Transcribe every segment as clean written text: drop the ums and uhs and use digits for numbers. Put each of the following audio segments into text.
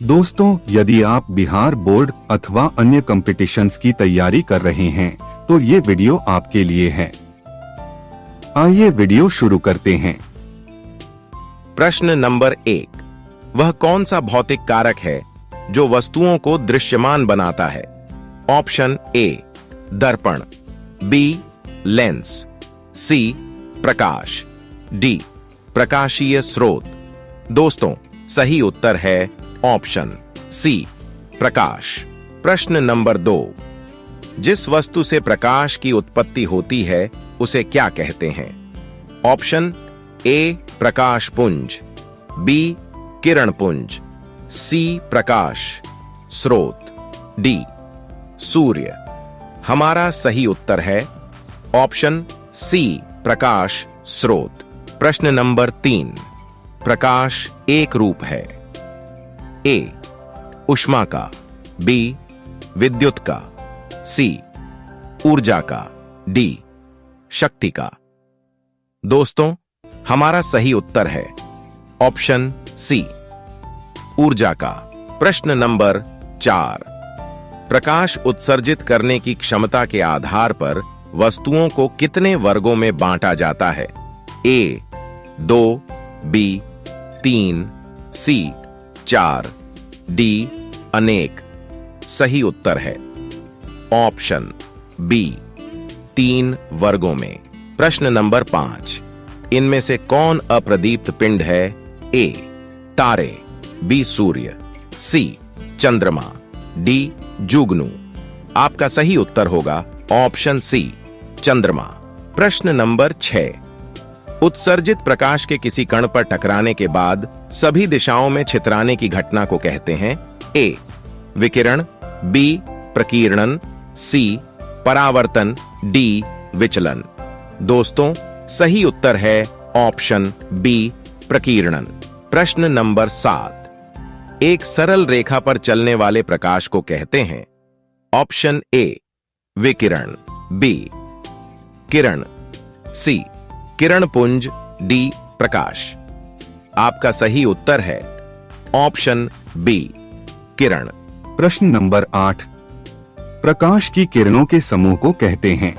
दोस्तों, यदि आप बिहार बोर्ड अथवा अन्य कॉम्पिटिशन्स की तैयारी कर रहे हैं तो ये वीडियो आपके लिए है। आइए वीडियो शुरू करते हैं। प्रश्न नंबर 1। वह कौन सा भौतिक कारक है जो वस्तुओं को दृश्यमान बनाता है? ऑप्शन ए दर्पण, बी लेंस, सी प्रकाश, डी प्रकाशीय स्रोत। दोस्तों, सही उत्तर है ऑप्शन सी प्रकाश। प्रश्न नंबर 2। जिस वस्तु से प्रकाश की उत्पत्ति होती है उसे क्या कहते हैं? ऑप्शन ए प्रकाश पुंज, बी किरण पुंज, सी प्रकाश स्रोत, डी सूर्य। हमारा सही उत्तर है ऑप्शन सी प्रकाश स्रोत। प्रश्न नंबर 3। प्रकाश एक रूप है? ए ऊष्मा का, बी विद्युत का, सी ऊर्जा का, डी शक्ति का। दोस्तों, हमारा सही उत्तर है ऑप्शन सी ऊर्जा का। प्रश्न नंबर 4। प्रकाश उत्सर्जित करने की क्षमता के आधार पर वस्तुओं को कितने वर्गों में बांटा जाता है? ए 2, बी 3, सी 4, डी अनेक। सही उत्तर है ऑप्शन बी 3 वर्गों में। प्रश्न नंबर 5। इनमें से कौन अप्रदीप्त पिंड है? ए तारे, बी सूर्य, सी चंद्रमा, डी जुगनू। आपका सही उत्तर होगा ऑप्शन सी चंद्रमा। प्रश्न नंबर 6। उत्सर्जित प्रकाश के किसी कण पर टकराने के बाद सभी दिशाओं में छितराने की घटना को कहते हैं? ए विकिरण, बी प्रकीर्णन, सी परावर्तन, डी विचलन। दोस्तों, सही उत्तर है ऑप्शन बी प्रकीर्णन। प्रश्न नंबर 7। एक सरल रेखा पर चलने वाले प्रकाश को कहते हैं? ऑप्शन ए विकिरण, बी किरण, सी किरण पुंज, डी प्रकाश। आपका सही उत्तर है ऑप्शन बी किरण। प्रश्न नंबर 8। प्रकाश की किरणों के समूह को कहते हैं?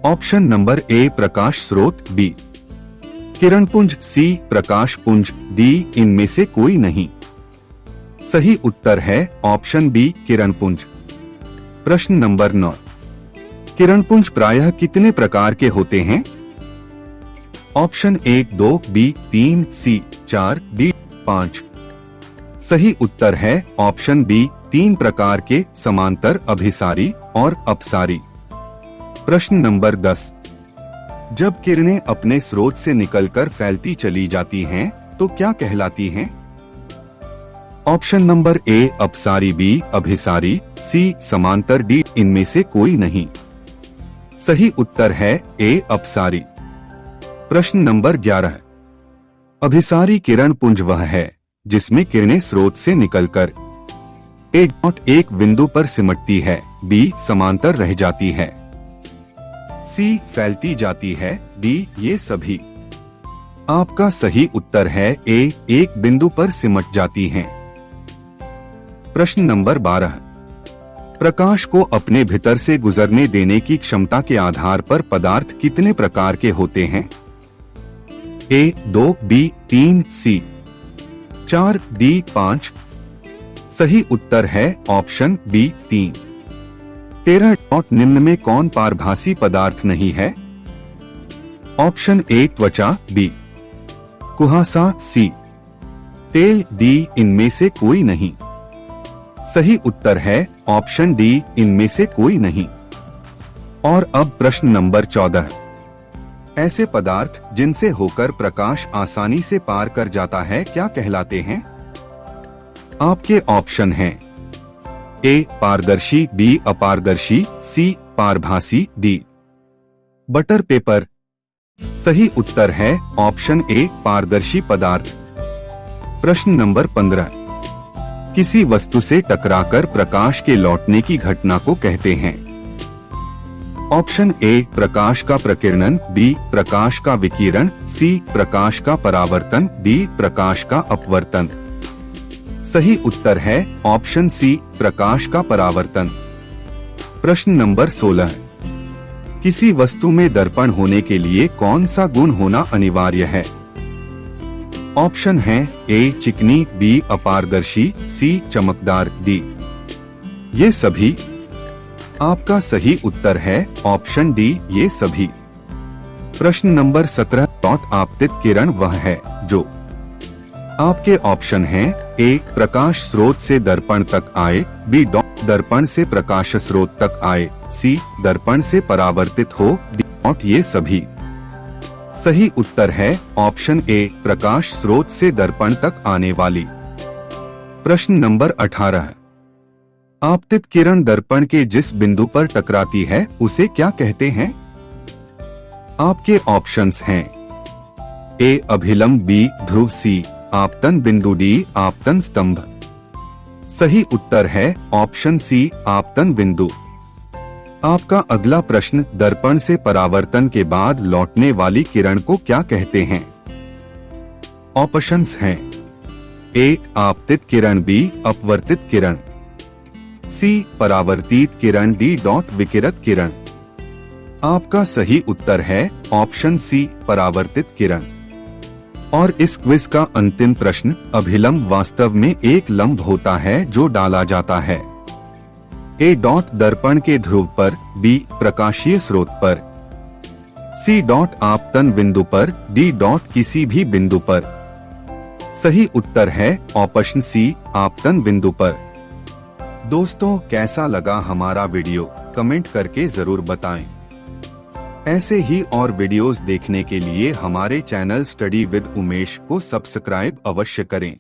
ऑप्शन नंबर ए प्रकाश स्रोत, बी किरण पुंज, सी प्रकाश पुंज, डी इनमें से कोई नहीं। सही उत्तर है ऑप्शन बी किरण पुंज। प्रश्न नंबर 9। किरण पुंज प्रायः कितने प्रकार के होते हैं? ऑप्शन 1, 2, बी 3, सी 4, डी 5। सही उत्तर है ऑप्शन बी 3 प्रकार के, समांतर, अभिसारी और अपसारी। प्रश्न नंबर 10। जब किरणें अपने स्रोत से निकलकर फैलती चली जाती हैं तो क्या कहलाती हैं? ऑप्शन नंबर ए अपसारी, बी अभिसारी, सी समांतर, डी इनमें से कोई नहीं। सही उत्तर है ए अपसारी। प्रश्न नंबर 11। अभिसारी किरण पुंज वह है जिसमें किरणें स्रोत से निकलकर ए डॉट एक बिंदु पर सिमटती है, बी समांतर रह जाती है, सी फैलती जाती है, डी ये सभी। आपका सही उत्तर है ए एक बिंदु पर सिमट जाती हैं। प्रश्न नंबर 12। प्रकाश को अपने भीतर से गुजरने देने की क्षमता के आधार पर पदार्थ कितने प्रकार के होते हैं? ए 2, बी 3, सी 4, डी 5। सही उत्तर है ऑप्शन बी 3। 13 निम्न में कौन पारभासी पदार्थ नहीं है? ऑप्शन ए त्वचा, बी कुहासा, सी तेल, डी इनमें से कोई नहीं। सही उत्तर है ऑप्शन डी इनमें से कोई नहीं। और अब प्रश्न नंबर 14। ऐसे पदार्थ जिनसे होकर प्रकाश आसानी से पार कर जाता है क्या कहलाते हैं? आपके ऑप्शन हैं ए पारदर्शी, बी अपारदर्शी, सी पारभासी, डी बटर पेपर। सही उत्तर है ऑप्शन ए पारदर्शी पदार्थ। प्रश्न नंबर 15। किसी वस्तु से टकराकर प्रकाश के लौटने की घटना को कहते हैं? ऑप्शन ए प्रकाश का प्रकीर्णन, बी प्रकाश का विकिरण, सी प्रकाश का परावर्तन, डी प्रकाश का अपवर्तन। सही उत्तर है ऑप्शन सी, प्रकाश का परावर्तन। प्रश्न नंबर 16। किसी वस्तु में दर्पण होने के लिए कौन सा गुण होना अनिवार्य है? ऑप्शन है ए चिकनी, बी अपारदर्शी, सी चमकदार, डी ये सभी। आपका सही उत्तर है ऑप्शन डी, ये सभी। प्रश्न नंबर 17। आपतित किरण वह है जो। आपके ऑप्शन हैं ए प्रकाश स्रोत से दर्पण तक आए, बी दर्पण से प्रकाश स्रोत तक आए, सी दर्पण से परावर्तित हो, डी ये सभी। सही उत्तर है ऑप्शन ए, प्रकाश स्रोत से दर्पण तक आने वाली। प्रश्न नंबर 18। आपतित किरण दर्पण के जिस बिंदु पर टकराती है उसे क्या कहते हैं? आपके ऑप्शंस हैं ए अभिलंब, बी ध्रुव, सी आपतन बिंदु, डी आपतन स्तंभ। सही उत्तर है ऑप्शन सी, आपतन बिंदु। आपका अगला प्रश्न, दर्पण से परावर्तन के बाद लौटने वाली किरण को क्या कहते हैं? ऑप्शंस हैं ए आपतित किरण, बी अपवर्तित किरण, सी परावर्तित किरण, डी विकिरत किरण। आपका सही उत्तर है ऑप्शन सी, परावर्तित किरण। और इस क्विज का अंतिम प्रश्न, अभिलंब वास्तव में एक लंब होता है जो डाला जाता है ए दर्पण के ध्रुव पर, बी प्रकाशीय स्रोत पर, सी आपतन बिंदु पर, डी किसी भी बिंदु पर। सही उत्तर है ऑप्शन सी, आपतन बिंदु पर। दोस्तों, कैसा लगा हमारा वीडियो? कमेंट करके जरूर बताएं। ऐसे ही और वीडियोस देखने के लिए हमारे चैनल स्टडी विद उमेश को सब्सक्राइब अवश्य करें।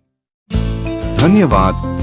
धन्यवाद।